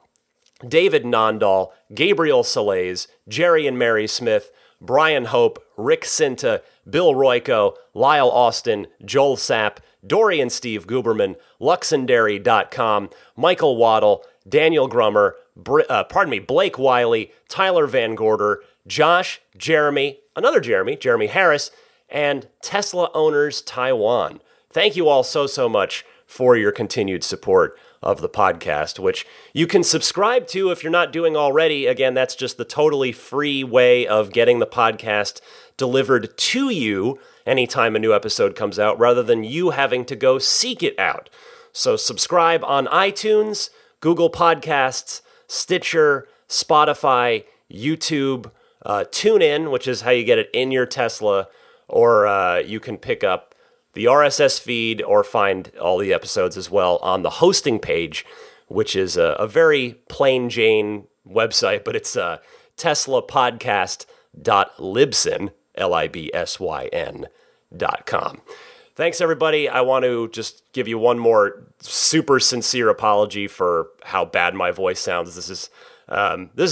David Nondahl, Gabriel Salays, Jerry and Mary Smith, Brian Hope, Rick Cinta, Bill Royko, Lyle Austin, Joel Sapp, Dorian Steve Guberman, Luxendary.com, Michael Waddle, Daniel Grummer, Blake Wiley, Tyler Van Gorder, Josh, Jeremy, another Jeremy Harris, and Tesla Owners Taiwan. Thank you all so much for your continued support of the podcast, which you can subscribe to if you're not doing already. Again, that's just the totally free way of getting the podcast delivered to you anytime a new episode comes out, rather than you having to go seek it out. So subscribe on iTunes, Google Podcasts, Stitcher, Spotify, YouTube, TuneIn, which is how you get it in your Tesla, or you can pick up the RSS feed or find all the episodes as well on the hosting page, which is a very plain Jane website, but it's teslapodcast.libsyn, LIBSYN.com. Thanks, everybody. I want to just give you one more super sincere apology for how bad my voice sounds. This is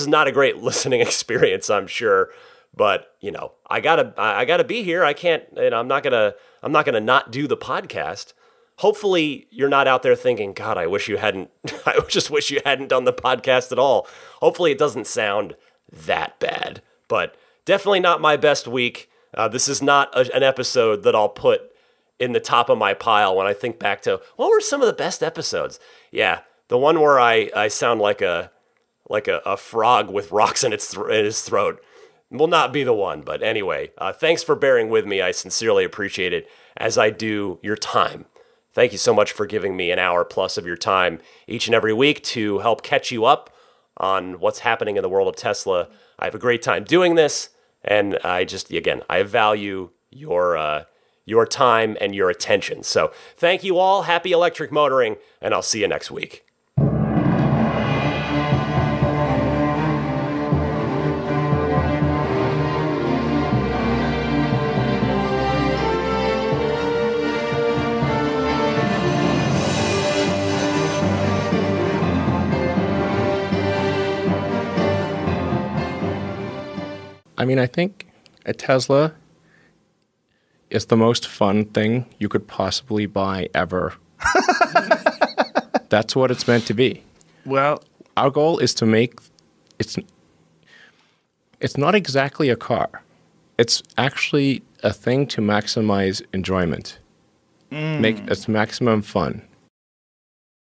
not a great listening experience, I'm sure, but you know, I gotta be here. I can't. I'm not gonna not do the podcast. Hopefully, you're not out there thinking, God, I wish you hadn't. I just wish you hadn't done the podcast at all. Hopefully, it doesn't sound that bad, but definitely not my best week. This is not an episode that I'll put in the top of my pile when I think back to what were some of the best episodes. Yeah, the one where I sound like a frog with rocks in his throat will not be the one. But anyway, thanks for bearing with me. I sincerely appreciate it, as I do your time. Thank you so much for giving me an hour plus of your time each and every week to help catch you up on what's happening in the world of Tesla. I have a great time doing this, and I value your time and your attention. So thank you all. Happy electric motoring, and I'll see you next week. I mean, I think a Tesla is the most fun thing you could possibly buy ever. That's what it's meant to be. Well, our goal is to make it's not exactly a car. It's actually a thing to maximize enjoyment. Make its maximum fun.